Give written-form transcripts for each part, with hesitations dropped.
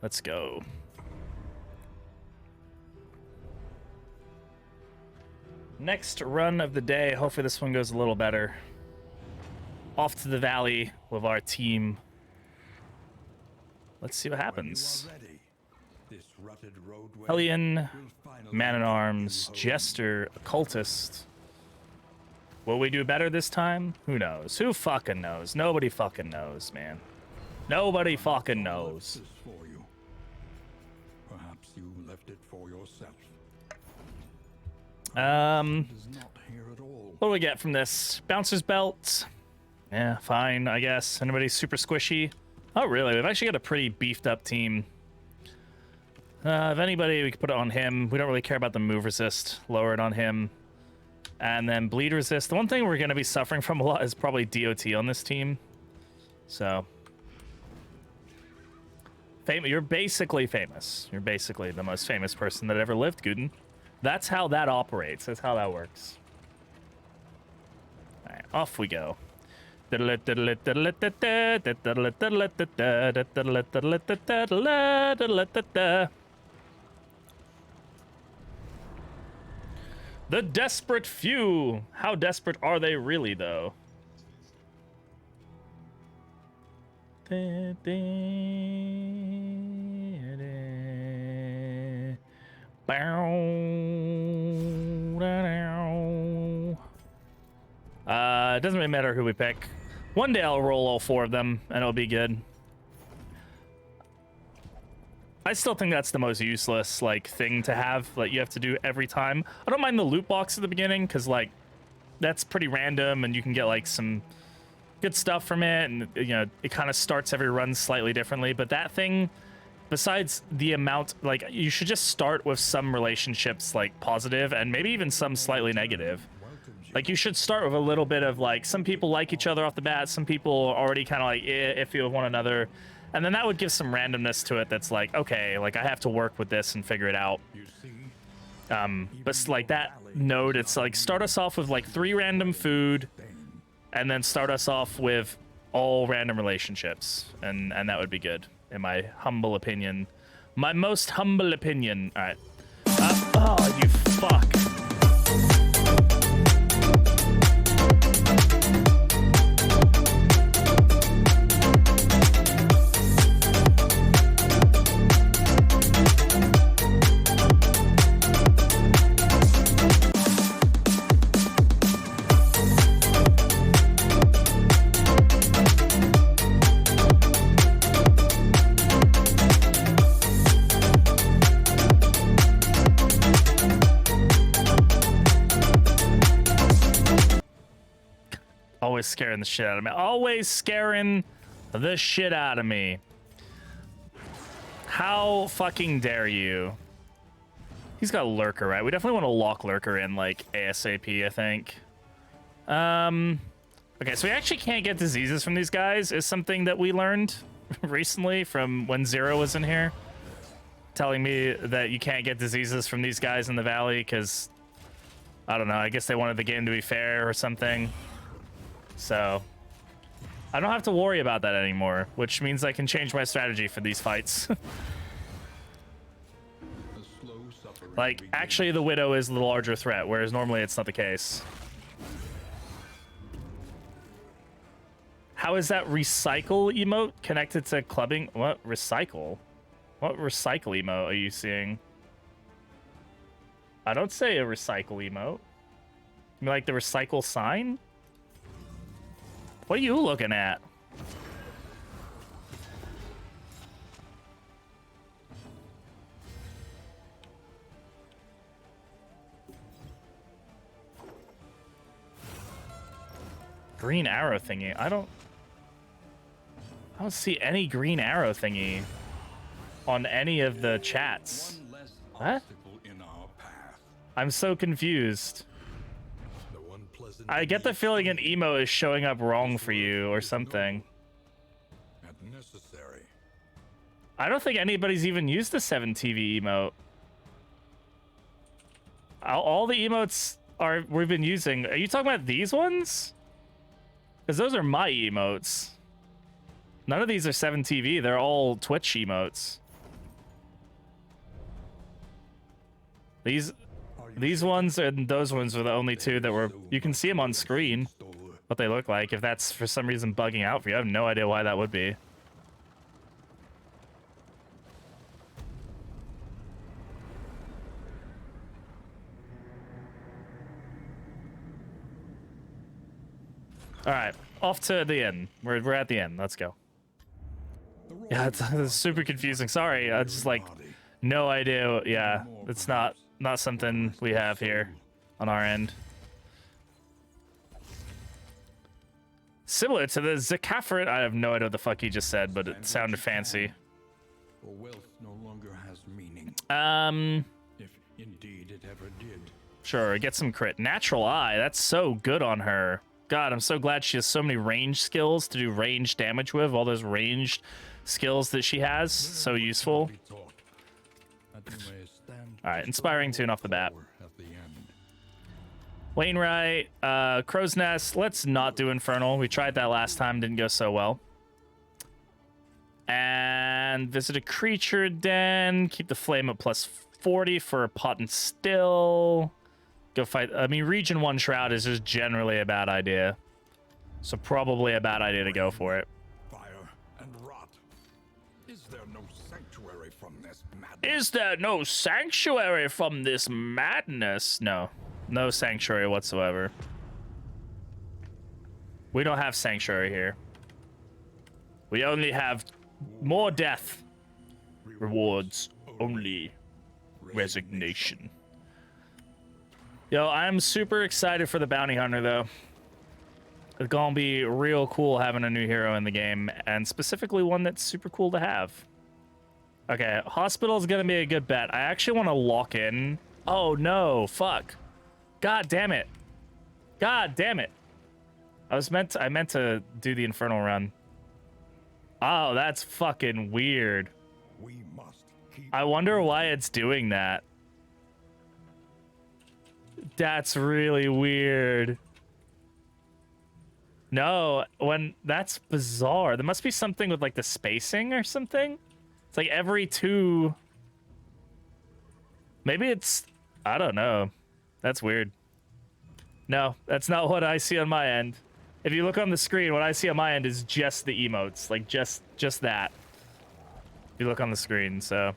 Let's go. Next run of the day. Hopefully this one goes a little better. Off to the valley with our team. Let's see what happens. Hellion, Man-at-Arms, Jester, Occultist. Will we do better this time? Who knows? Who fucking knows? Nobody fucking knows, man. Nobody fucking knows. Perhaps you left it for yourself. What do we get from this? Bouncer's belt. Yeah, fine, I guess. Anybody super squishy? Oh, really? We've actually got a pretty beefed up team. If anybody, we could put it on him. We don't really care about the move resist. Lower it on him. And then bleed resist. The one thing we're going to be suffering from a lot is probably DOT on this team. So. You're basically famous. You're basically the most famous person that ever lived, Guden. That's how that operates. That's how that works. All right, off we go. The desperate few. How desperate are they really, though? It doesn't really matter who we pick. One day I'll roll all 4 of them, and it'll be good. I still think that's the most useless, like, thing to have, like, you have to do every time. I don't mind the loot box at the beginning, because, like, that's pretty random, and you can get, like, some good stuff from it, and, you know, it kind of starts every run slightly differently, but that thing, besides the amount, like, you should just start with some relationships, like, positive, and maybe even some slightly negative. Like, you should start with a little bit of, like, some people like each other off the bat, some people are already kind of, like, iffy with one another, and then that would give some randomness to it that's like, okay, like, I have to work with this and figure it out. But, like, that node, it's, like, start us off with, like, 3 random food, and then start us off with all random relationships, and that would be good, in my humble opinion. My most humble opinion. All right. Oh, you fuck. Always scaring the shit out of me. Always scaring the shit out of me. How fucking dare you? He's got Lurker, right? We definitely want to lock Lurker in, like, ASAP, I think. Okay, so we actually can't get diseases from these guys, is something that we learned recently from when Zero was in here. Telling me that you can't get diseases from these guys in the valley because, I don't know, I guess they wanted the game to be fair or something. So I don't have to worry about that anymore, which means I can change my strategy for these fights. Like, actually the Widow is the larger threat, whereas normally it's not the case. How is that recycle emote connected to clubbing? What recycle? What recycle emote are you seeing? I don't say a recycle emote. You mean like the recycle sign? What are you looking at? Green arrow thingy. I don't see any green arrow thingy on any of the chats. What? I'm so confused. I get the feeling an emo is showing up wrong for you or something. I don't think anybody's even used the 7TV emote. All the emotes we've been using. Are you talking about these ones? Because those are my emotes. None of these are 7TV. They're all Twitch emotes. These ones and those ones were the only two that were. You can see them on screen, what they look like. If that's for some reason bugging out for you, I have no idea why that would be. All right, off to the end. We're at the end. Let's go. Yeah, it's super confusing. Sorry, I just like no idea. Yeah, it's not something we have here on our end. Similar to the Zakafrit. I have no idea what the fuck he just said, but it sounded fancy. For wealth no longer has meaning. If indeed it ever did. Sure, get some crit. Natural Eye. That's so good on her. God, I'm so glad she has so many range skills to do range damage with. All those ranged skills that she has. So useful. Alright, inspiring tune off the bat. Wainwright, Crow's Nest. Let's not do Infernal. We tried that last time, didn't go so well. And visit a creature den. Keep the flame at plus 40 for a pot and still. Go fight. I mean, Region 1 Shroud is just generally a bad idea. So probably a bad idea to go for it. Fire and rot. Is there no sanctuary from this madness? Is there no sanctuary from this madness? No. No sanctuary whatsoever. We don't have sanctuary here. We only have more death. Rewards only. Resignation. Yo, I'm super excited for the Bounty Hunter, though. It's gonna be real cool having a new hero in the game, and specifically one that's super cool to have. Okay, Hospital is gonna be a good bet. I actually want to lock in. Oh no, fuck. God damn it. God damn it. I meant to do the Infernal run. Oh, that's fucking weird. We must keep. I wonder why it's doing that. That's really weird. No, that's bizarre. There must be something with like the spacing or something. It's like every two. Maybe it's, I don't know. That's weird. No, that's not what I see on my end. If you look on the screen, what I see on my end is just the emotes, like just that. If you look on the screen, so.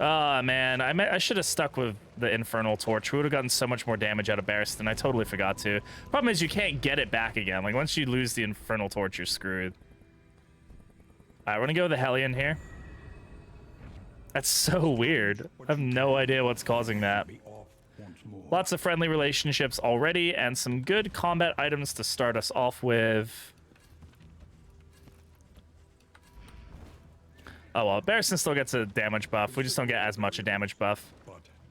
Oh man, I should have stuck with the Infernal Torch. We would have gotten so much more damage out of Barristan. I totally forgot to. Problem is you can't get it back again. Like once you lose the Infernal Torch, you're screwed. Alright, we're gonna go with the Hellion here. That's so weird. I have no idea what's causing that. Lots of friendly relationships already, and some good combat items to start us off with. Oh well, Barristan still gets a damage buff. We just don't get as much a damage buff.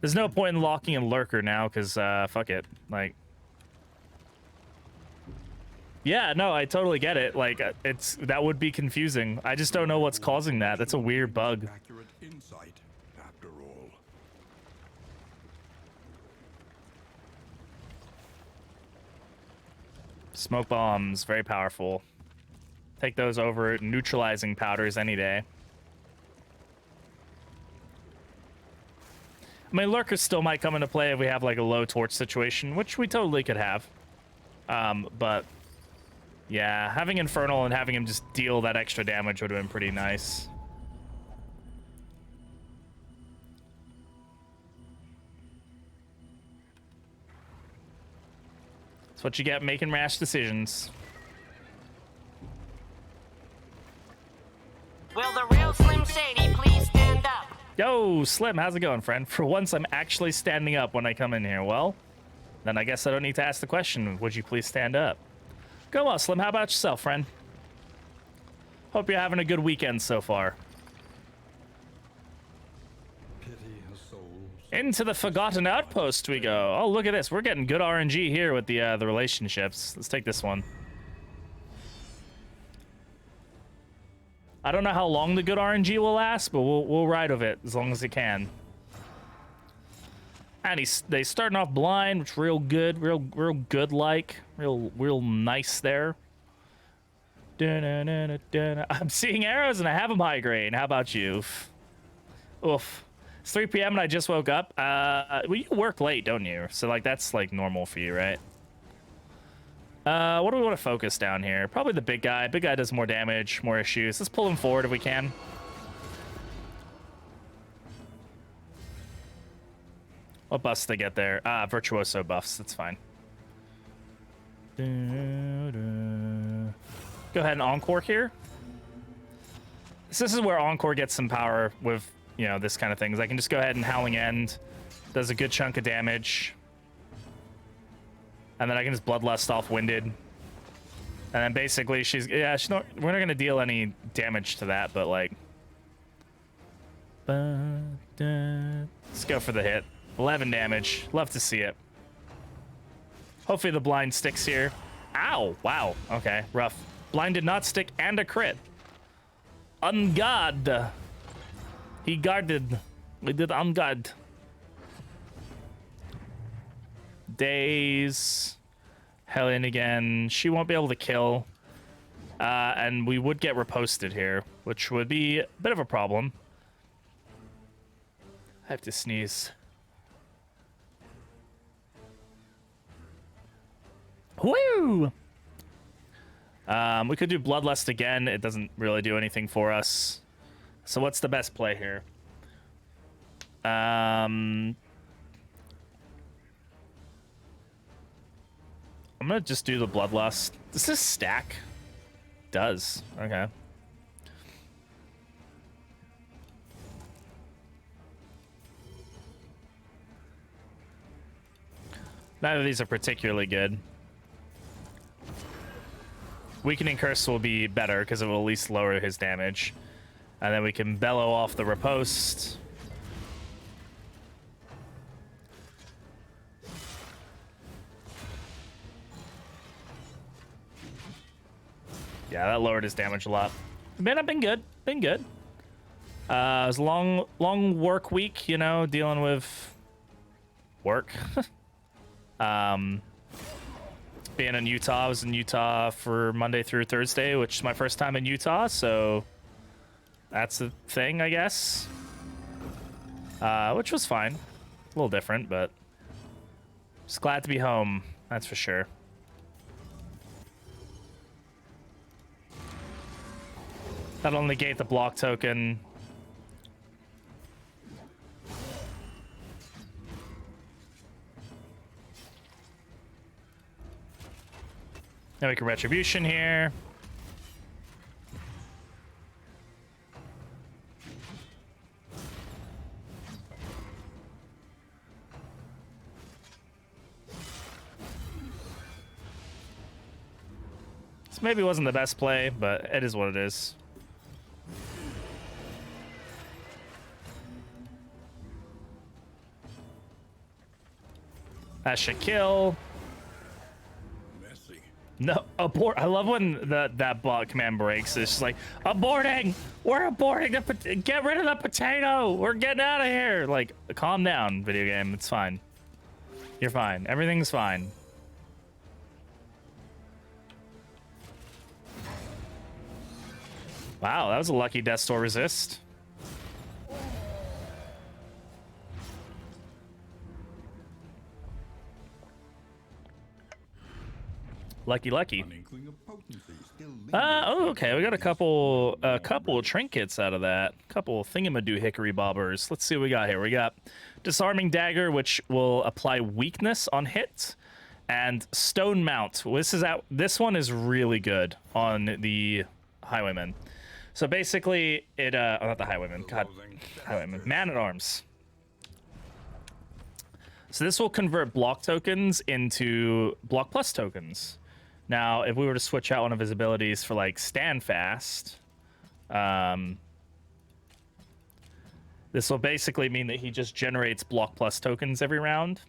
There's no point in locking in Lurker now, because, fuck it. Like... Yeah, no, I totally get it. Like, that would be confusing. I just don't know what's causing that. That's a weird bug. Accurate insight, after all. Smoke bombs, very powerful. Take those over neutralizing powders any day. I mean, Lurkers still might come into play if we have like a low torch situation, which we totally could have. But yeah, having Infernal and having him just deal that extra damage would have been pretty nice. That's what you get making rash decisions. Will the real Slim Shady please stand up? Yo, Slim, how's it going, friend? For once, I'm actually standing up when I come in here. Well, then I guess I don't need to ask the question, would you please stand up? Go on, Slim, how about yourself, friend? Hope you're having a good weekend so far. Pity her soul. Into the Forgotten Outpost we go. Oh, look at this. We're getting good RNG here with the relationships. Let's take this one. I don't know how long the good RNG will last, but we'll ride with it as long as it can. And they starting off blind, which real good, real good like, real nice there. I'm seeing arrows and I have a migraine. How about you? Oof. It's 3 p.m. and I just woke up. Well, you work late, don't you? So like that's like normal for you, right? What do we want to focus down here? Probably the big guy. Big guy does more damage, more issues. Let's pull him forward if we can. What buffs to get there? Virtuoso buffs. That's fine. Go ahead and Encore here. So this is where Encore gets some power with, you know, this kind of things. I can just go ahead and Howling End. Does a good chunk of damage. And then I can just Bloodlust off Winded. And then basically we're not going to deal any damage to that, but like... Let's go for the hit. 11 damage. Love to see it. Hopefully the blind sticks here. Ow! Wow. Okay, rough. Blind did not stick and a crit. Unguard. He guarded. We did unguard. Days. Hellion again. She won't be able to kill. And we would get reposted here, which would be a bit of a problem. I have to sneeze. Woo! We could do Bloodlust again. It doesn't really do anything for us. So what's the best play here? I'm gonna just do the Bloodlust. Does this stack? Does. Okay. Neither of these are particularly good. Weakening Curse will be better because it will at least lower his damage. And then we can bellow off the Riposte. Yeah, that lowered his damage a lot. Man, I've been good. Been good. It was a long work week, you know, dealing with work. Being in Utah, I was in Utah for Monday through Thursday, which is my first time in Utah, so that's the thing, I guess. Which was fine. A little different, but just glad to be home, that's for sure. That'll negate the block token. Now we can Retribution here. This maybe wasn't the best play, but it is what it is. That should kill. No, abort. I love when that bot command breaks. It's just like, aborting! We're aborting! Get rid of the potato! We're getting out of here! Like, calm down, video game. It's fine. You're fine. Everything's fine. Wow, that was a lucky Death Store resist. Lucky. Oh, okay. We got a couple trinkets out of that. Couple thingamadoo hickory bobbers. Let's see what we got here. We got Disarming Dagger, which will apply weakness on hit, and Stone Mount. This one is really good on the Highwayman. So basically, it not the Highwayman. God, Highwayman. Man at Arms. So this will convert block tokens into block plus tokens. Now, if we were to switch out one of his abilities for, like, Stand Fast, this will basically mean that he just generates block plus tokens every round.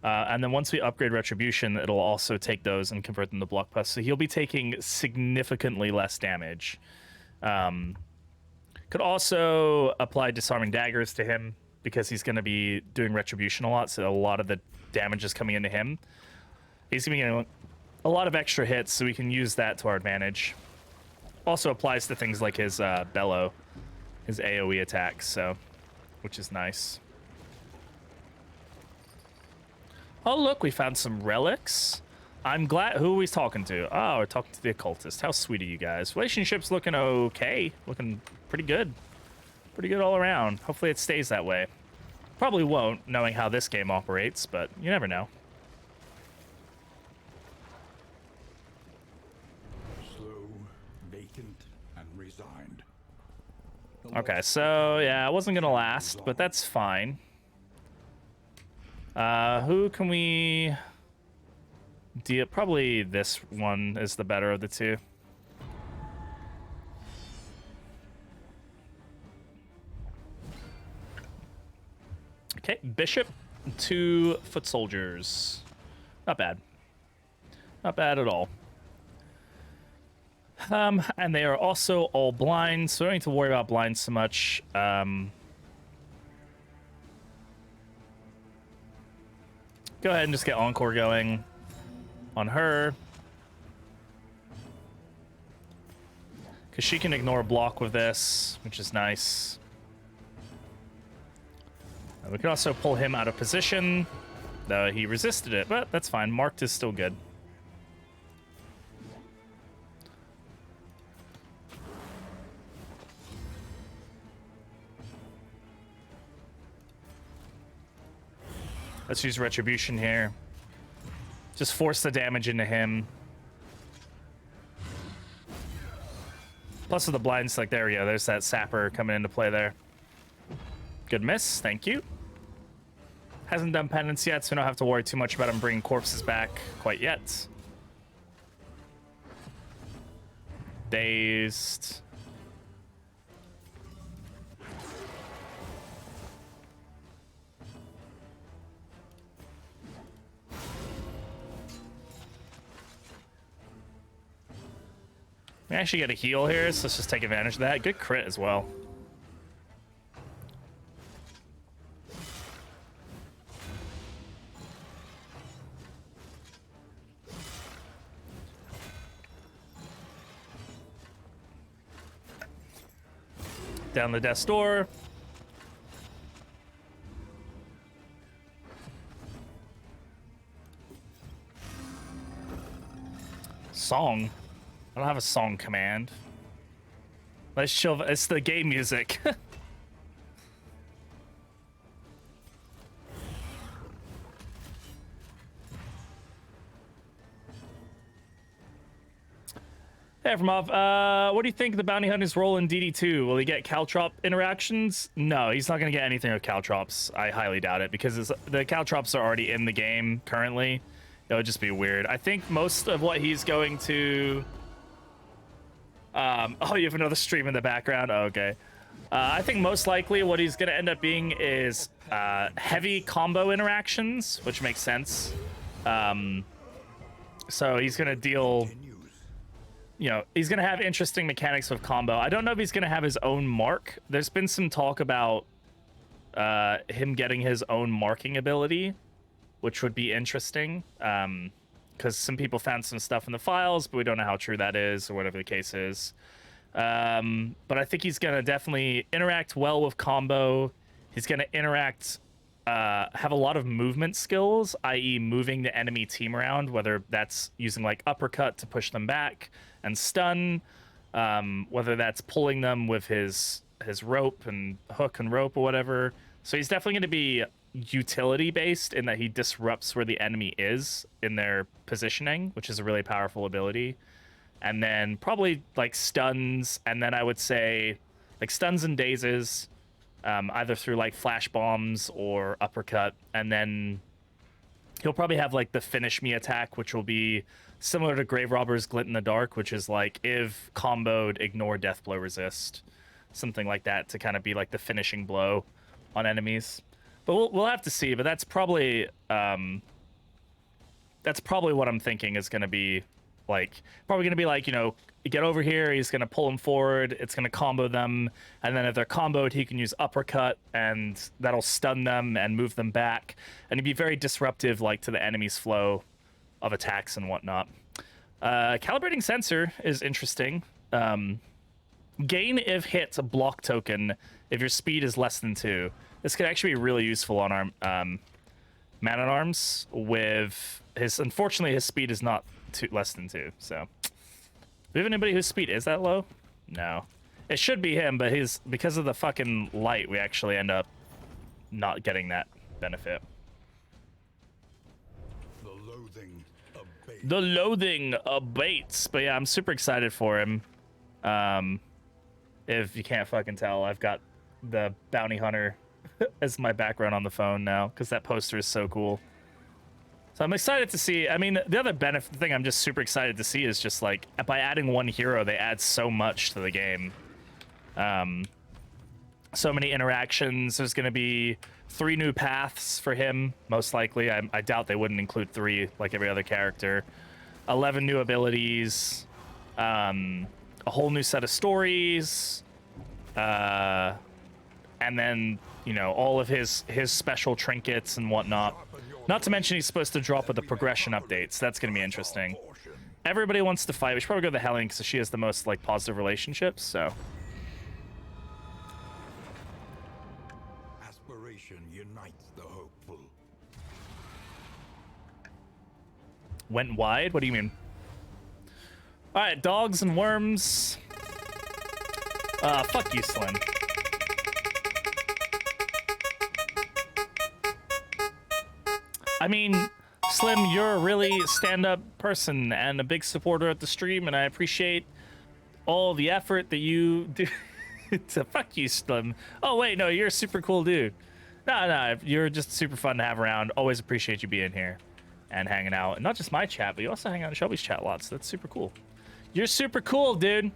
And then once we upgrade Retribution, it'll also take those and convert them to block plus. So he'll be taking significantly less damage. Could also apply Disarming Daggers to him because he's going to be doing Retribution a lot, so a lot of the damage is coming into him. He's going to be getting a lot of extra hits, so we can use that to our advantage. Also applies to things like his Bellow, his AoE attacks, so which is nice. Oh, look, we found some relics. I'm glad. Who are we talking to? Oh, we're talking to the Occultist. How sweet are you guys? Relationship's looking okay. Looking pretty good. Pretty good all around. Hopefully it stays that way. Probably won't, knowing how this game operates, but you never know. Slow, vacant, and resigned. Okay, so yeah, it wasn't gonna last, but that's fine. Who can we deal? Probably this one is the better of the two. Okay, Bishop, 2 foot soldiers. Not bad. Not bad at all. And they are also all blind, so we don't need to worry about blind so much. Go ahead and just get Encore going on her. Because she can ignore a block with this, which is nice. We can also pull him out of position, though he resisted it, but that's fine. Marked is still good. Let's use Retribution here. Just force the damage into him. Plus with the blinds, like, there we go. There's that Sapper coming into play there. Good miss, thank you. Hasn't done penance yet, so we don't have to worry too much about him bringing corpses back quite yet. Dazed. We actually get a heal here, so let's just take advantage of that. Good crit as well. Down the death's door. Song. I don't have a song command. Let's chill. It's the game music. Hey, Efremov, what do you think of the bounty hunter's role in DD2? Will he get caltrop interactions? No, he's not going to get anything with caltrops. I highly doubt it, because the caltrops are already in the game currently. It would just be weird. I think most of what he's going to... oh, you have another stream in the background? Oh, okay. I think most likely what he's going to end up being is heavy combo interactions, which makes sense. So he's going to deal... You know, he's going to have interesting mechanics with combo. I don't know if he's going to have his own mark. There's been some talk about him getting his own marking ability, which would be interesting. Because some people found some stuff in the files, but we don't know how true that is or whatever the case is. But I think he's going to definitely interact well with combo. He's going to interact, have a lot of movement skills, i.e. moving the enemy team around, whether that's using like uppercut to push them back and stun, whether that's pulling them with his rope and hook and rope or whatever. So he's definitely going to be utility based in that he disrupts where the enemy is in their positioning, which is a really powerful ability. And then probably like stuns, and then I would say like stuns and dazes, either through like flash bombs or uppercut. And then he'll probably have like the finish me attack, which will be similar to Grave Robber's Glint in the Dark, which is like if comboed, ignore death blow resist, something like that, to kind of be like the finishing blow on enemies. But we'll have to see. But that's probably what I'm thinking is going to be like. Probably going to be like, you know, get over here. He's going to pull them forward. It's going to combo them, and then if they're comboed, he can use uppercut, and that'll stun them and move them back, and he'd be very disruptive, like to the enemy's flow of attacks and whatnot. Calibrating sensor is interesting. Gain if hit a block token if your speed is less than 2. This could actually be really useful on our Man-at-Arms with his... Unfortunately, his speed is not less than 2, so... Do we have anybody whose speed is that low? No. It should be him, but because of the fucking light, we actually end up not getting that benefit. The loathing abates. But yeah, I'm super excited for him. If you can't fucking tell, I've got the bounty hunter as my background on the phone now because that poster is so cool. So I'm excited to see. I mean, the other benefit thing I'm just super excited to see is just like by adding one hero, they add so much to the game. So many interactions. There's going to be 3 new paths for him, most likely. I doubt they wouldn't include 3 like every other character. 11 new abilities. A whole new set of stories. And then, you know, all of his special trinkets and whatnot. Not to mention he's supposed to drop with the progression updates. That's going to be interesting. Everybody wants to fight. We should probably go to the Hellion because she has the most like positive relationships, so... Unites the hopeful. Went wide? What do you mean? All right, dogs and worms. Fuck you, Slim. I mean, Slim, you're a really stand-up person and a big supporter at the stream, and I appreciate all the effort that you do. To fuck you, Slim. Oh wait, no, you're a super cool dude. No, you're just super fun to have around. Always appreciate you being here and hanging out. And not just my chat, but you also hang out in Shelby's chat a lot, so that's super cool. You're super cool, dude.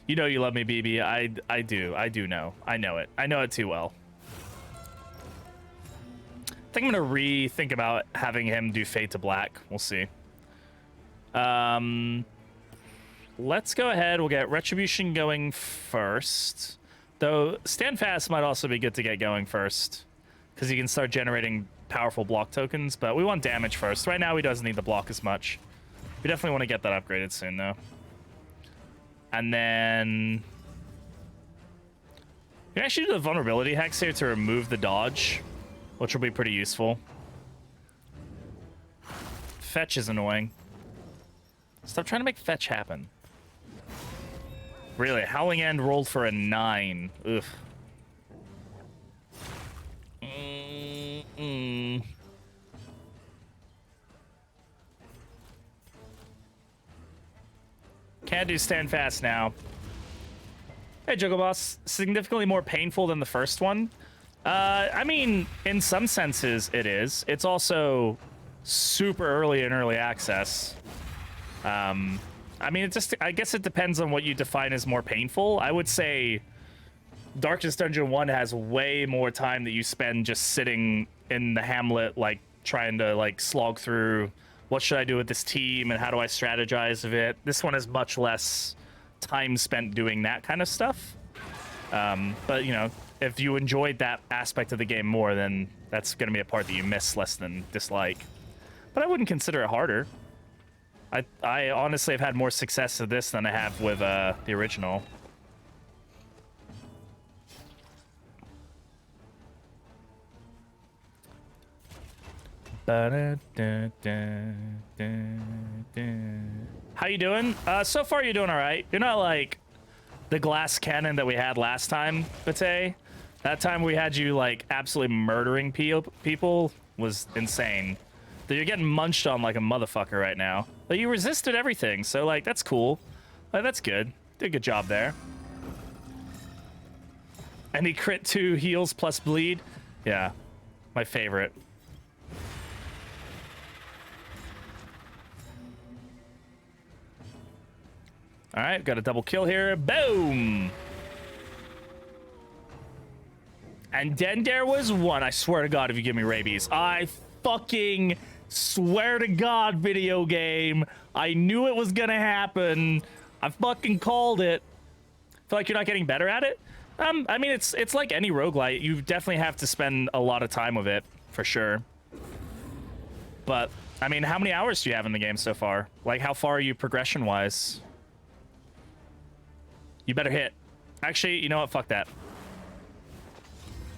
You know you love me, BB. I do know. I know it. I know it too well. I think I'm gonna rethink about having him do Fade to Black. We'll see. Let's go ahead. We'll get Retribution going first. Though Stand Fast might also be good to get going first, because you can start generating powerful block tokens, but we want damage first. Right now, he doesn't need the block as much. We definitely want to get that upgraded soon, though. And then... You can actually do the vulnerability hacks here to remove the dodge, which will be pretty useful. Fetch is annoying. Stop trying to make fetch happen. Really, Howling End rolled for a 9. Oof. Can't do Stand Fast now. Hey, Juggle Boss. Significantly more painful than the first one. I mean, in some senses, it is. It's also super early in early access. I mean, I guess it depends on what you define as more painful. I would say Darkest Dungeon 1 has way more time that you spend just sitting in the hamlet, like, trying to, like, slog through what should I do with this team and how do I strategize of it. This one is much less time spent doing that kind of stuff. But, you know, if you enjoyed that aspect of the game more, then that's going to be a part that you miss less than dislike. But I wouldn't consider it harder. I honestly have had more success with this than I have with the original. How you doing? So far you're doing all right. You're not like the glass cannon that we had last time, Bate. That time we had you like absolutely murdering people was insane. You're getting munched on like a motherfucker right now. But you resisted everything, so like that's cool. Like, that's good. Did a good job there. And he crit 2 heals plus bleed. Yeah, my favorite. All right, got a double kill here. Boom. And then there was one. I swear to God, if you give me rabies, I fucking swear to God, video game. I knew it was gonna happen. I fucking called it. Feel like you're not getting better at it? I mean, it's like any roguelite. You definitely have to spend a lot of time with it, for sure. But, I mean, how many hours do you have in the game so far? Like, how far are you progression-wise? You better hit. Actually, you know what? Fuck that.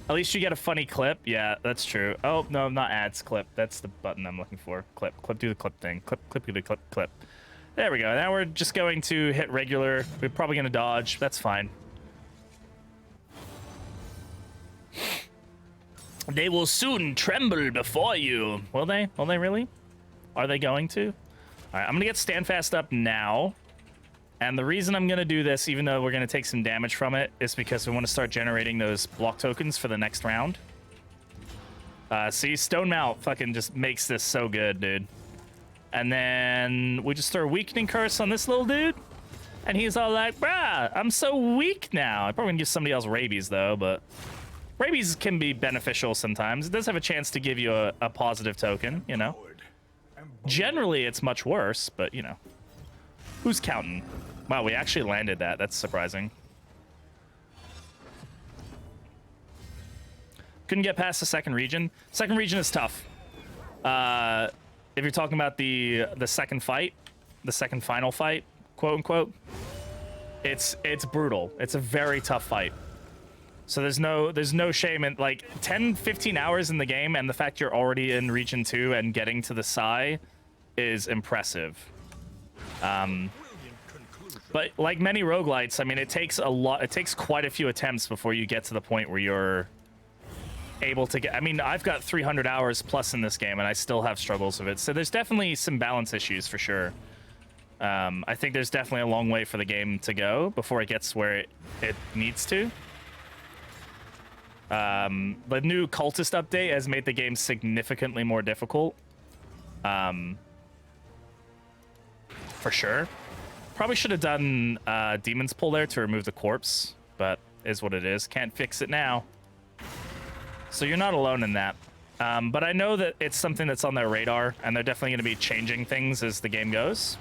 At least you get a funny clip. Yeah, that's true. Oh, no, not ads, clip. That's the button I'm looking for. Clip, do the clip thing. Clip, do the clip. There we go. Now we're just going to hit regular. We're probably going to dodge. That's fine. They will soon tremble before you. Will they? Will they really? Are they going to? All right, I'm going to get Standfast up now. And the reason I'm going to do this, even though we're going to take some damage from it, is because we want to start generating those block tokens for the next round. See, Stone Mount fucking just makes this so good, dude. And then we just throw a weakening curse on this little dude. And he's all like, bruh, I'm so weak now. I'm probably going to give somebody else rabies, though, but rabies can be beneficial sometimes. It does have a chance to give you a positive token, you know. Generally, it's much worse, but, you know. Who's counting? Wow, we actually landed that. That's surprising. Couldn't get past the second region. Second region is tough. If you're talking about the second fight, the second final fight, quote unquote, it's brutal. It's a very tough fight. So there's no shame in like 10-15 hours in the game, and the fact you're already in region 2 and getting to the Psy is impressive. But like many roguelites, I mean, it takes quite a few attempts before you get to the point where you're able to get. I mean, I've got 300 hours plus in this game, and I still have struggles with it. So there's definitely some balance issues for sure. I think there's definitely a long way for the game to go before it gets where it needs to. The new cultist update has made the game significantly more difficult. For sure. Probably should have done Demon's Pull there to remove the corpse, but is what it is. Can't fix it now. So you're not alone in that. But I know that it's something that's on their radar, and they're definitely going to be changing things as the game goes.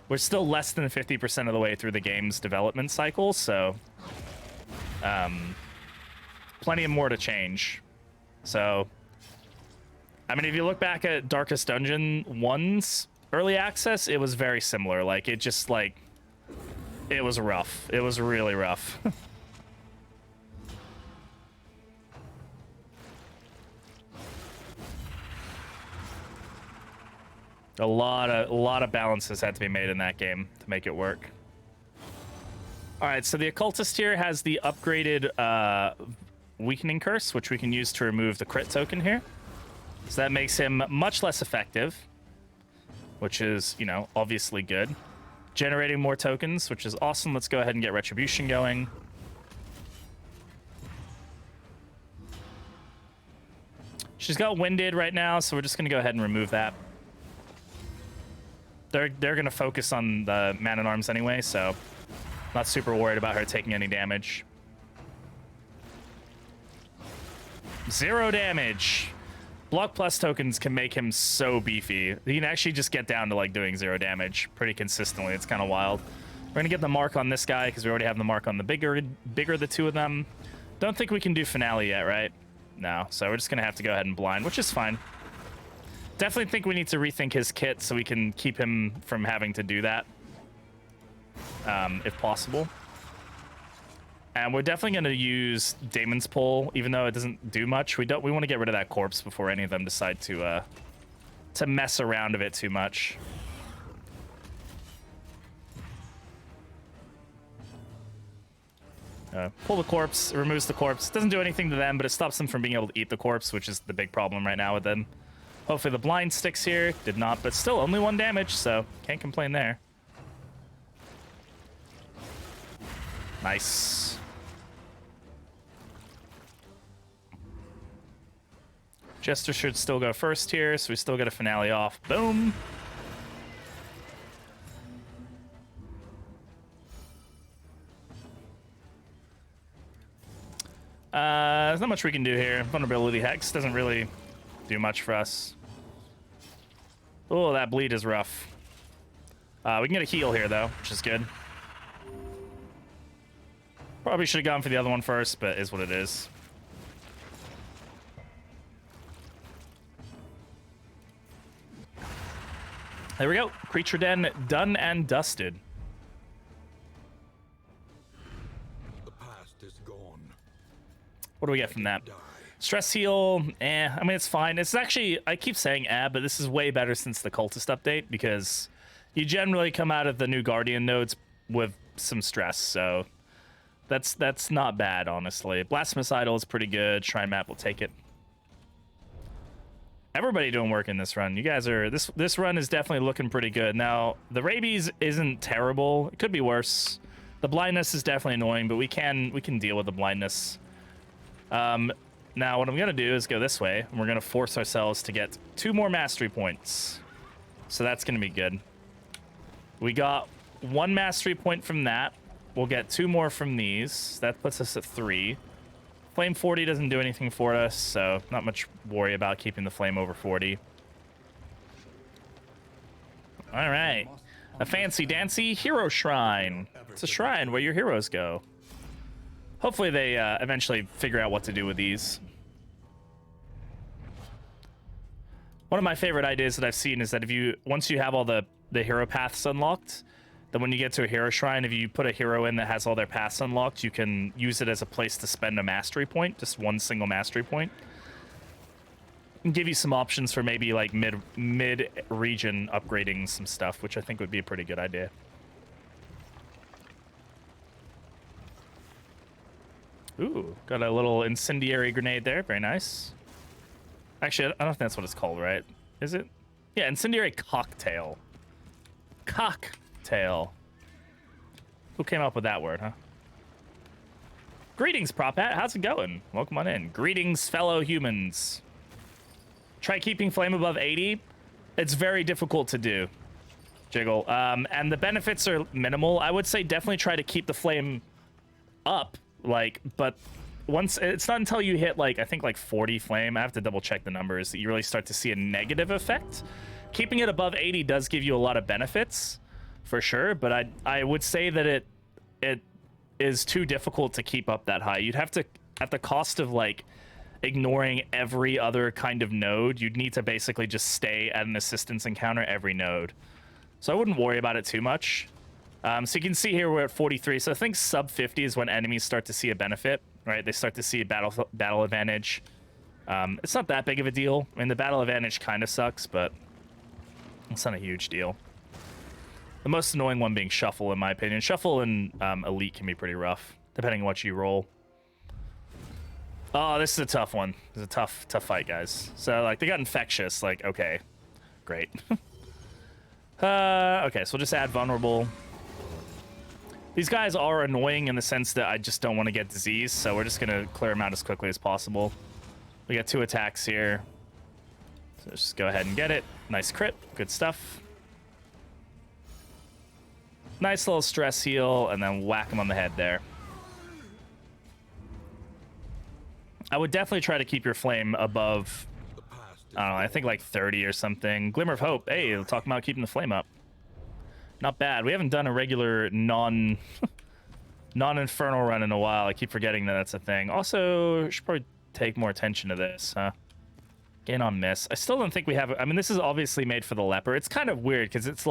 We're still less than 50% of the way through the game's development cycle, so plenty of more to change. So, I mean, if you look back at Darkest Dungeon 1's early access, it was very similar. Like, it just, like, it was rough. It was really rough. A lot of balances had to be made in that game to make it work. All right, so the Occultist here has the upgraded Weakening Curse, which we can use to remove the crit token here. So that makes him much less effective, which is, you know, obviously good. Generating more tokens, which is awesome. Let's go ahead and get Retribution going. She's got Winded right now, so we're just going to go ahead and remove that. They're going to focus on the Man-at-Arms anyway, so not super worried about her taking any damage. 0 damage. Block plus tokens can make him so beefy. He can actually just get down to like doing 0 damage pretty consistently. It's kind of wild. We're going to get the mark on this guy because we already have the mark on the bigger the two of them. Don't think we can do Finale yet, right? No, so we're just going to have to go ahead and blind, which is fine. Definitely think we need to rethink his kit so we can keep him from having to do that, if possible. And we're definitely going to use Damon's Pull, even though it doesn't do much. We want to get rid of that corpse before any of them decide to mess around a bit too much. Pull the corpse, removes the corpse. Doesn't do anything to them, but it stops them from being able to eat the corpse, which is the big problem right now with them. Hopefully the blind sticks here. Did not, but still only 1 damage, so can't complain there. Nice. Jester should still go first here, so we still get a Finale off. Boom. There's not much we can do here. Vulnerability Hex doesn't really do much for us. Oh, that bleed is rough. We can get a heal here, though, which is good. Probably should have gone for the other one first, but is what it is. There we go. Creature Den done and dusted. The What do we get from that? Stress heal, I mean, it's fine. It's actually, I keep saying but this is way better since the cultist update, because you generally come out of the new Guardian nodes with some stress, so that's not bad, honestly. Blasphemous Idol is pretty good. Shrine Map will take it. Everybody doing work in this run. You guys are, this run is definitely looking pretty good. Now, the rabies isn't terrible. It could be worse. The blindness is definitely annoying, but we can deal with the blindness. Now, what I'm going to do is go this way, and we're going to force ourselves to get 2 more mastery points. So that's going to be good. We got 1 mastery point from that. We'll get 2 more from these. That puts us at 3. Flame 40 doesn't do anything for us, so not much worry about keeping the flame over 40. All right. A fancy-dancy hero shrine. It's a shrine where your heroes go. Hopefully they eventually figure out what to do with these. One of my favorite ideas that I've seen is that once you have all the hero paths unlocked, then when you get to a hero shrine, if you put a hero in that has all their paths unlocked, you can use it as a place to spend a mastery point, just 1 single mastery point. And give you some options for maybe like mid-region upgrading some stuff, which I think would be a pretty good idea. Ooh, got a little incendiary grenade there. Very nice. Actually, I don't know if that's what it's called, right? Is it? Yeah, incendiary cocktail. Cocktail. Who came up with that word, huh? Greetings, Prop Hat. How's it going? Welcome on in. Greetings, fellow humans. Try keeping flame above 80. It's very difficult to do, Jiggle. And the benefits are minimal. I would say definitely try to keep the flame up. But once it's not until you hit I think 40 flame, I have to double check the numbers, that you really start to see a negative effect. Keeping it above 80 does give you a lot of benefits for sure, but I would say that it is too difficult to keep up that high. You'd have to, at the cost of ignoring every other kind of node, you'd need to basically just stay at an assistance encounter every node. So I wouldn't worry about it too much. So you can see here we're at 43. So I think sub 50 is when enemies start to see a benefit, right? They start to see a battle advantage. It's not that big of a deal. I mean, the battle advantage kind of sucks, but it's not a huge deal. The most annoying one being Shuffle, in my opinion. Shuffle and Elite can be pretty rough, depending on what you roll. Oh, this is a tough one. It's a tough fight, guys. So, they got Infectious. Okay, great. Okay, so we'll just add Vulnerable. These guys are annoying in the sense that I just don't want to get disease, so we're just going to clear them out as quickly as possible. We got 2 attacks here. So just go ahead and get it. Nice crit. Good stuff. Nice little stress heal, and then whack him on the head there. I would definitely try to keep your flame above, I don't know, I think 30 or something. Glimmer of Hope. Hey, we're talking about keeping the flame up. Not bad. We haven't done a regular non-infernal run in a while. I keep forgetting that that's a thing. Also, should probably take more attention to this, huh? Gain on miss. I still don't think we have... I mean, this is obviously made for the leper. It's kind of weird because it's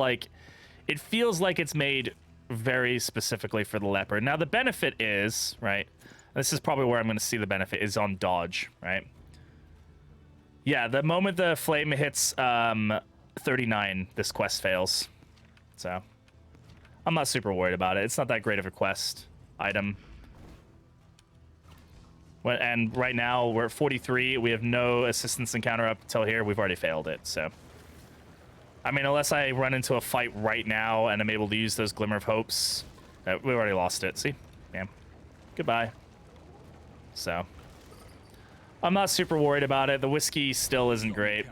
it feels like it's made very specifically for the leper. Now, the benefit is, right? This is probably where I'm going to see the benefit, is on dodge, right? Yeah, the moment the flame hits 39, this quest fails. So, I'm not super worried about it. It's not that great of a quest item. And right now, we're at 43. We have no assistance encounter up until here. We've already failed it, so... I mean, unless I run into a fight right now and I'm able to use those Glimmer of Hopes... we already lost it, see? Damn. Goodbye. So... I'm not super worried about it. The whiskey still isn't great.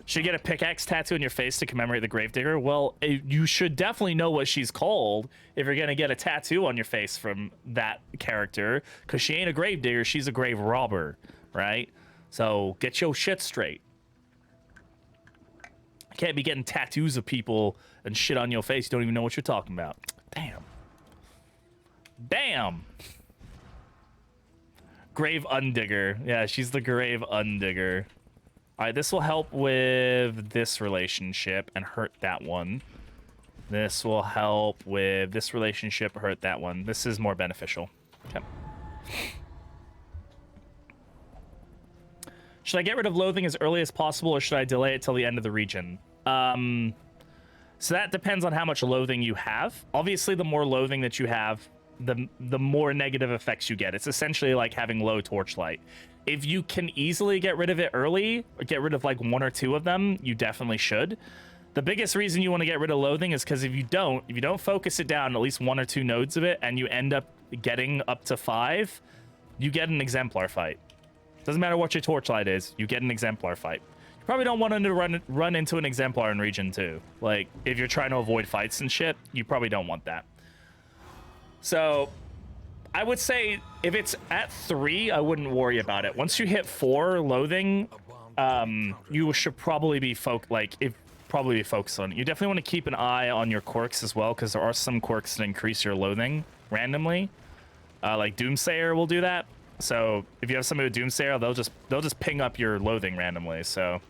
Should you get a pickaxe tattoo on your face to commemorate the Gravedigger? Well, you should definitely know what she's called if you're going to get a tattoo on your face from that character, because she ain't a Gravedigger, she's a grave robber, right? So get your shit straight. You can't be getting tattoos of people and shit on your face you don't even know what you're talking about. Damn. Damn! Grave Undigger. Yeah, she's the Grave Undigger. All right, this will help with this relationship and hurt that one. This will help with this relationship, hurt that one. This is more beneficial. Okay. Should I get rid of loathing as early as possible, or should I delay it till the end of the region? So that depends on how much loathing you have. Obviously, the more loathing that you have, the more negative effects you get. It's essentially like having low torchlight. If you can easily get rid of it early, or get rid of like 1 or 2 of them, you definitely should. The biggest reason you want to get rid of loathing is because if you don't focus it down at least 1 or 2 nodes of it, and you end up getting up to 5, you get an exemplar fight. Doesn't matter what your torchlight is, you get an exemplar fight. You probably don't want to run into an exemplar in region 2. Like, if you're trying to avoid fights and shit, you probably don't want that. So I would say if it's at 3, I wouldn't worry about it. Once you hit 4 loathing, you should probably be focused on it. You definitely want to keep an eye on your quirks as well, because there are some quirks that increase your loathing randomly. Like Doomsayer will do that. So if you have somebody with Doomsayer, they'll just ping up your loathing randomly. So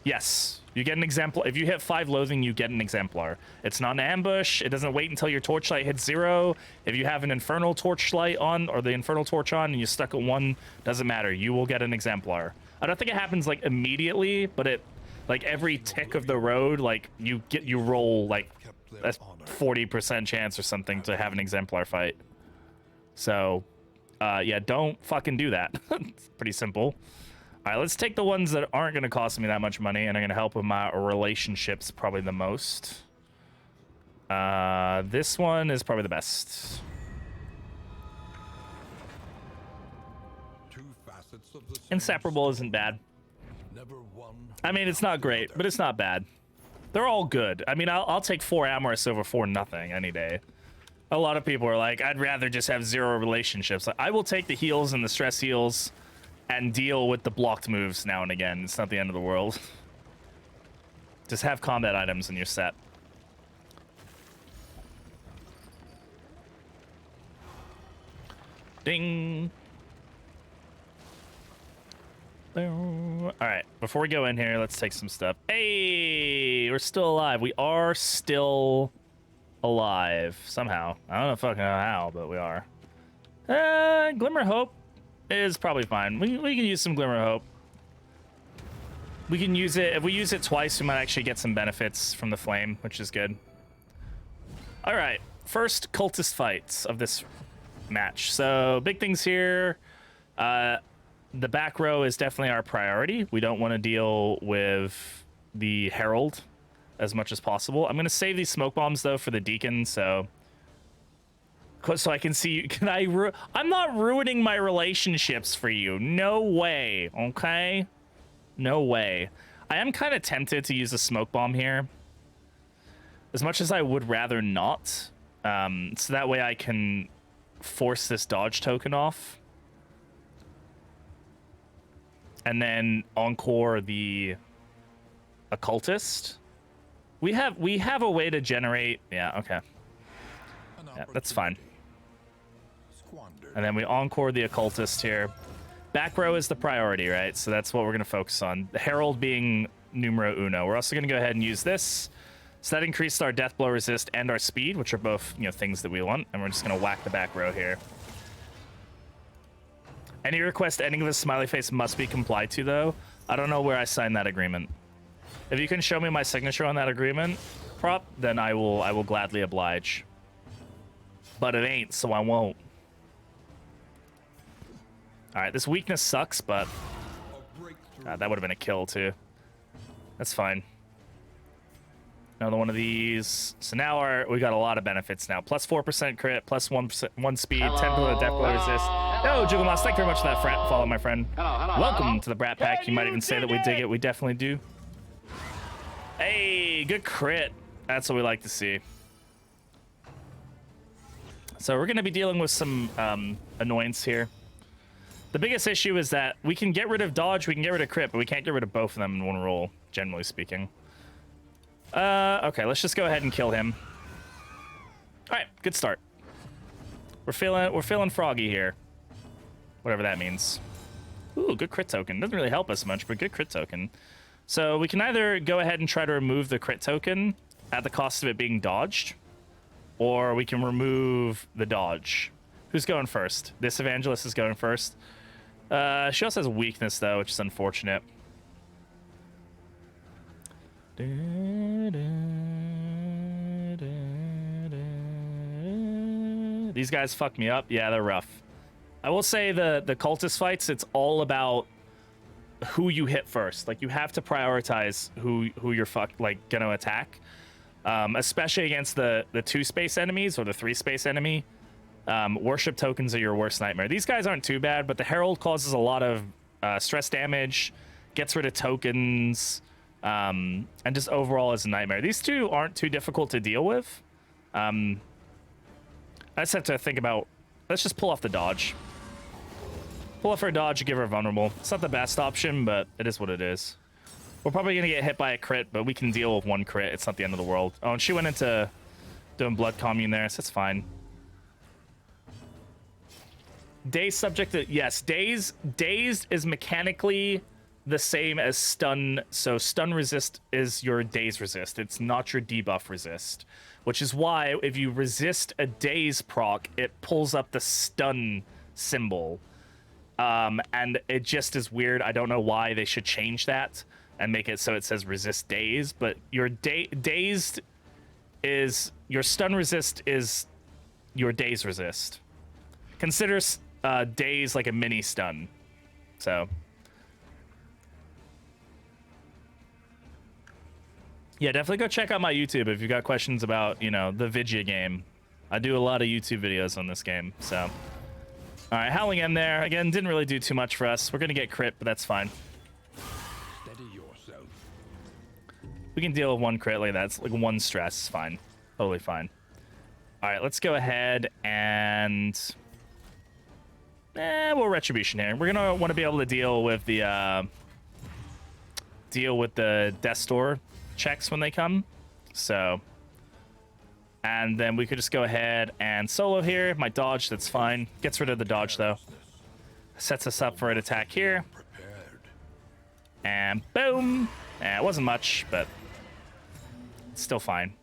yes, you get an exemplar. If you hit 5 loathing, you get an exemplar. It's not an ambush. It doesn't wait until your torchlight hits 0. If you have an infernal torchlight on, or the infernal torch on, and you stuck at 1, doesn't matter. You will get an exemplar. I don't think it happens like immediately, but it, like every tick of the road, like you roll like a 40% chance or something to have an exemplar fight. So yeah, don't fucking do that. It's pretty simple. All right, let's take the ones that aren't going to cost me that much money and are going to help with my relationships probably the most. This one is probably the best. Inseparable isn't bad. I mean, it's not great, but it's not bad. They're all good. I mean, I'll take 4 Amorous over 4 nothing any day. A lot of people are like, I'd rather just have 0 relationships. I will take the heals and the stress heals and deal with the blocked moves now and again. It's not the end of the world. Just have combat items in your set. Ding. All right, before we go in here, let's take some stuff. Hey, we're still alive. We are still alive somehow. I don't know fucking know how, but we are. Glimmer Hope is probably fine. We can use some Glimmer Hope. We can use it. If we use it twice, we might actually get some benefits from the flame, which is good. All right, first cultist fights of this match. So big things here. The back row is definitely our priority. We don't want to deal with the Herald as much as possible. I'm going to save these smoke bombs, though, for the Deacon, so I can see you. I'm not ruining my relationships for you. No way, okay? No way. I am kind of tempted to use a smoke bomb here, as much as I would rather not. So that way I can force this dodge token off. And then encore the Occultist. We have a way to generate. Yeah, okay. Yeah, that's fine. And then we encore the Occultist here. Back row is the priority, right? So that's what we're gonna focus on. The Herald being numero uno. We're also gonna go ahead and use this. So that increased our death blow resist and our speed, which are both, things that we want. And we're just gonna whack the back row here. Any request ending with a smiley face must be complied to, though. I don't know where I signed that agreement. If you can show me my signature on that agreement, prop, then I will gladly oblige. But it ain't, so I won't. All right, this weakness sucks, but that would have been a kill too. That's fine. Another one of these. So now we got a lot of benefits now. Plus 4% crit, plus 1 speed, 10% death blow resist. No, Jugamas, thank you very much for that follow, my friend. Welcome to the Brat Pack. You might even say that we dig it. We definitely do. Hey, good crit. That's what we like to see. So we're going to be dealing with some annoyance here. The biggest issue is that we can get rid of dodge, we can get rid of crit, but we can't get rid of both of them in one roll, generally speaking. Okay, let's just go ahead and kill him. All right, good start. We're feeling froggy here. Whatever that means. Ooh, good crit token. Doesn't really help us much, but good crit token. So we can either go ahead and try to remove the crit token at the cost of it being dodged, or we can remove the dodge. Who's going first? This evangelist is going first. She also has weakness though, which is unfortunate. These guys fuck me up. Yeah, they're rough. I will say the cultist fights, it's all about who you hit first. Like, you have to prioritize who you're gonna attack. Especially against the 2-space enemies or the 3-space enemy. Worship tokens are your worst nightmare. These guys aren't too bad, but the Herald causes a lot of stress damage, gets rid of tokens, and just overall is a nightmare. These two aren't too difficult to deal with. I just have to think about, let's just pull off the dodge. Pull off her dodge and give her vulnerable. It's not the best option, but it is what it is. We're probably going to get hit by a crit, but we can deal with one crit. It's not the end of the world. Oh, and she went into doing blood commune there, so that's fine. Dazed subject to, yes, dazed is mechanically the same as stun. So stun resist is your daze resist. It's not your debuff resist, which is why if you resist a daze proc, it pulls up the stun symbol. And it just is weird. I don't know why they should change that and make it so it says resist daze, but your dazed is your stun resist is your daze resist. Consider daze like a mini stun. So yeah, definitely go check out my YouTube if you've got questions about, you know, the Vigia game. I do a lot of YouTube videos on this game. So all right, Hellion there again, didn't really do too much for us. We're gonna get crit, but that's fine. Steady yourself. We can deal with one crit like that. It's like one stress. It's fine. Totally fine. All right, let's go ahead and we'll retribution here. We're gonna want to be able to deal with the death store checks when they come. So, and then we could just go ahead and solo here. My dodge, that's fine. Gets rid of the dodge though. Sets us up for an attack here. And boom. It wasn't much, but it's still fine.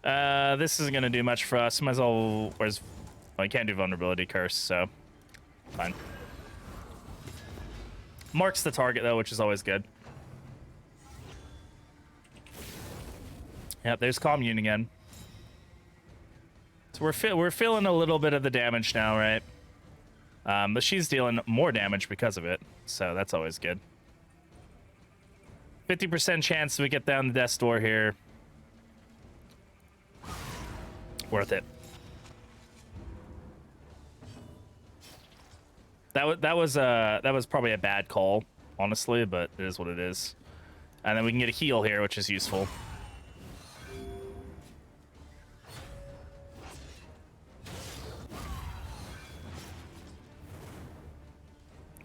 This isn't gonna do much for us. Might as well. Where's? Well, I can't do vulnerability curse, so fine. Marks the target though, which is always good. Yep, there's commune again. So we're feeling a little bit of the damage now, right? But she's dealing more damage because of it, so that's always good. 50% chance we get down the death door here. Worth it. That was probably a bad call, honestly, but it is what it is. And then we can get a heal here, which is useful.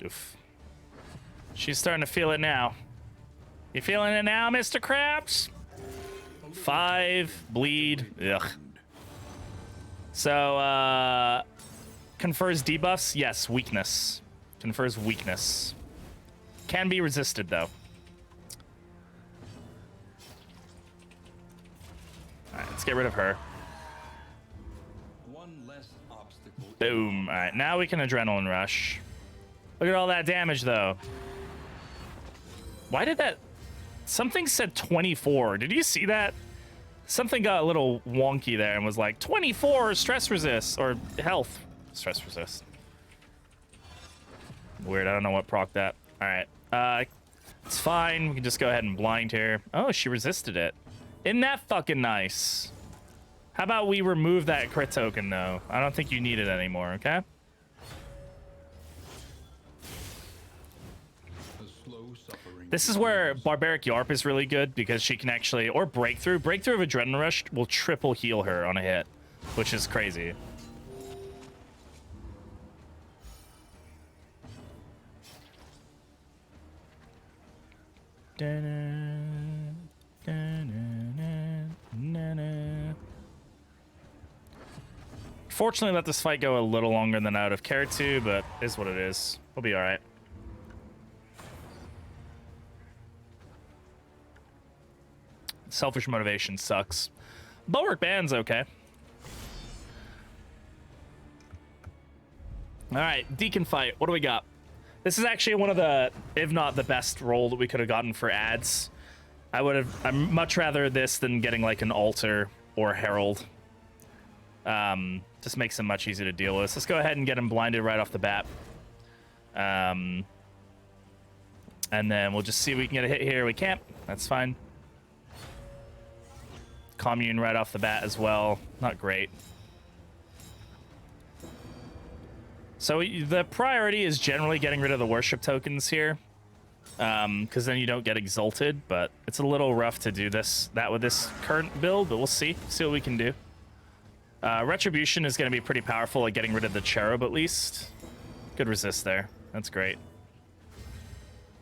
Oof. She's starting to feel it now. You feeling it now, Mr. Krabs? 5 bleed. Ugh. So, confers debuffs? Yes, weakness. Confers weakness. Can be resisted, though. Alright, let's get rid of her. One less obstacle. Boom. Alright, now we can adrenaline rush. Look at all that damage, though. Why did that... Something said 24. Did you see that? Something got a little wonky there and was like, 24 stress resist, or health stress resist. Weird, I don't know what proc that. Alright, it's fine. We can just go ahead and blind here. Oh, she resisted it. Isn't that fucking nice? How about we remove that crit token, though? I don't think you need it anymore, okay? This is where Barbaric Yarp is really good because she can actually, or Breakthrough. Breakthrough of Adrenaline Rush will triple heal her on a hit, which is crazy. Fortunately, let this fight go a little longer than I would have cared to, but it is what it is. We'll be all right. Selfish motivation sucks. Bulwark Band's okay. All right, Deacon fight. What do we got? This is actually one of the, if not the best role that we could have gotten for ads. I'd much rather this than getting like an altar or herald. Just makes him much easier to deal with. So let's go ahead and get him blinded right off the bat. And then we'll just see if we can get a hit here. We can't. That's fine. Commune right off the bat as well. Not great. So the priority is generally getting rid of the worship tokens here, because then you don't get exalted, but it's a little rough to do that with this current build, but we'll see what we can do. Retribution is going to be pretty powerful at getting rid of the cherub at least. Good resist there. That's great.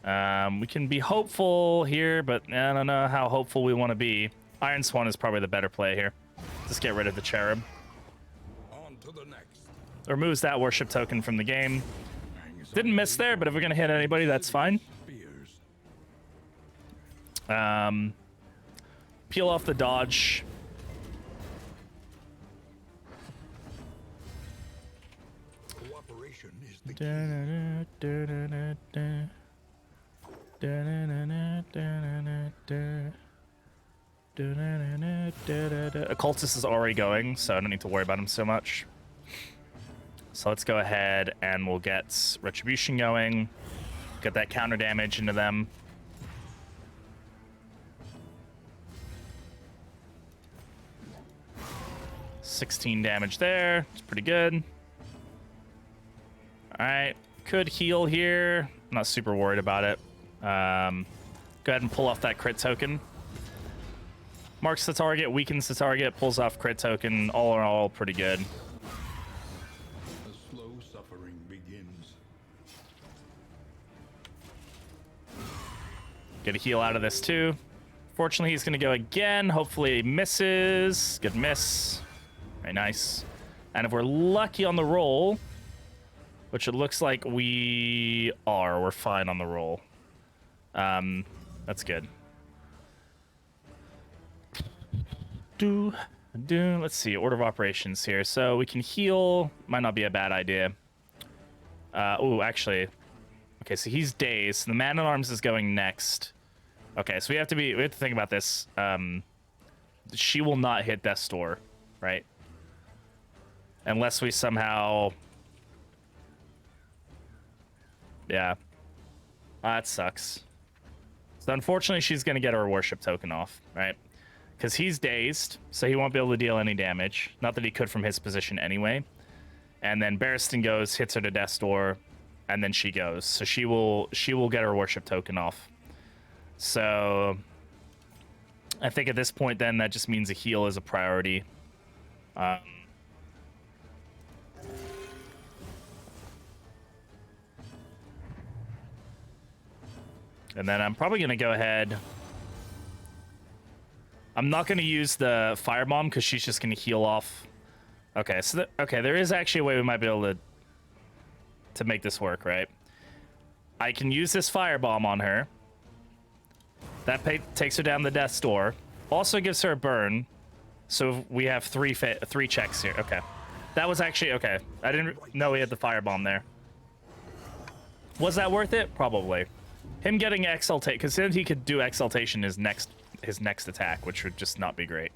We can be hopeful here, but I don't know how hopeful we want to be. Iron Swan is probably the better play here. Just get rid of the cherub. On to the next. Removes that worship token from the game. Didn't miss there, but if we're gonna hit anybody, that's fine. Peel off the dodge. Cooperation is the Occultist is already going, so I don't need to worry about him so much. So let's go ahead and we'll get Retribution going. Get that counter damage into them. $16 damage there. It's pretty good. Alright. Could heal here. I'm not super worried about it. Go ahead and pull off that crit token. Marks the target, weakens the target, pulls off crit token. All in all, pretty good. A slow suffering begins. Get a heal out of this too. Fortunately, he's going to go again. Hopefully he misses. Good miss. Very nice. And if we're lucky on the roll, which it looks like we are, we're fine on the roll. That's good. Let's see, order of operations here. So we can heal. Might not be a bad idea. Oh, actually. Okay, so he's dazed. The man at arms is going next. Okay, so we have to think about this. She will not hit Death's Door, right? Unless we somehow... Yeah. That sucks. So unfortunately, she's going to get her worship token off, right? Because he's dazed, so he won't be able to deal any damage. Not that he could from his position anyway. And then Barristan goes, hits her to Death's Door, and then she goes. So she will get her worship token off. So I think at this point, then, that just means a heal is a priority. And then I'm probably going to go ahead. I'm not going to use the firebomb because she's just going to heal off. Okay, so there is actually a way we might be able to make this work, right? I can use this firebomb on her. That takes her down the Death's Door. Also gives her a burn. So we have three checks here. Okay. That was actually okay. I didn't know he had the firebomb there. Was that worth it? Probably. Him getting exaltate, because then he could do exaltation his next attack, which would just not be great.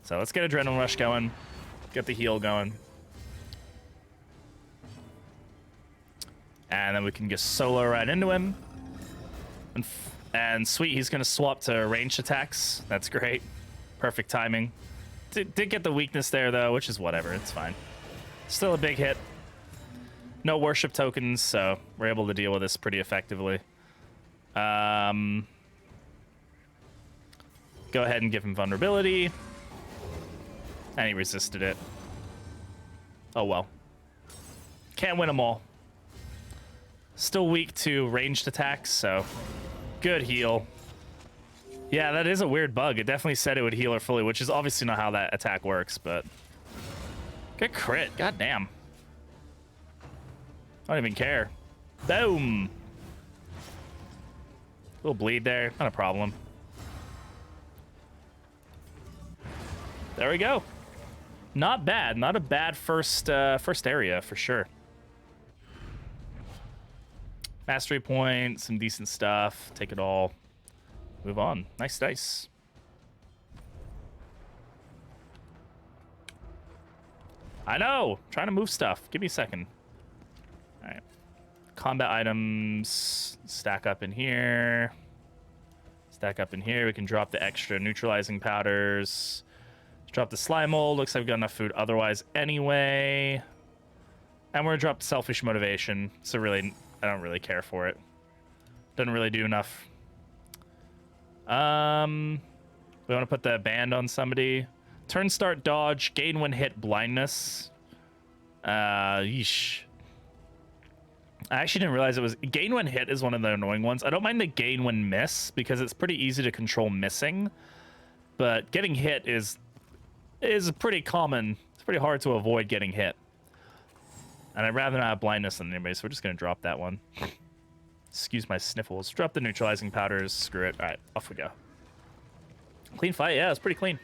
So let's get Adrenaline Rush going. Get the heal going. And then we can just solo right into him. And sweet, he's going to swap to ranged attacks. That's great. Perfect timing. Did get the weakness there, though, which is whatever. It's fine. Still a big hit. No worship tokens, so we're able to deal with this pretty effectively. Go ahead and give him vulnerability. And he resisted it. Oh, well. Can't win them all. Still weak to ranged attacks, so good heal. Yeah, that is a weird bug. It definitely said it would heal her fully, which is obviously not how that attack works, but good crit. God damn. I don't even care. Boom. Little bleed there. Not a problem. There we go. Not bad. Not a bad first area for sure. Mastery point, some decent stuff. Take it all. Move on. Nice dice. I know. Trying to move stuff. Give me a second. All right. Combat items stack up in here. Stack up in here. We can drop the extra neutralizing powders. Drop the slime mold. Looks like we've got enough food otherwise anyway. And we're gonna drop selfish motivation. So really, I don't really care for it. Doesn't really do enough. We want to put the band on somebody. Turn, start, dodge, gain when hit, blindness. Yeesh. I actually didn't realize it was gain when hit is one of the annoying ones. I don't mind the gain when miss because it's pretty easy to control missing, but getting hit is pretty common. It's pretty hard to avoid getting hit. And I'd rather not have blindness than anybody, so we're just gonna drop that one. Excuse my sniffles. Drop the neutralizing powders. Screw it. All right, off we go. Clean fight. Yeah, it's pretty clean.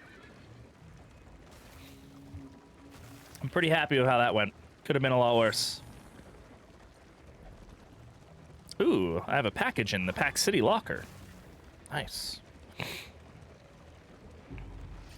I'm pretty happy with how that went. Could have been a lot worse. Ooh, I have a package in the Pack City locker. Nice.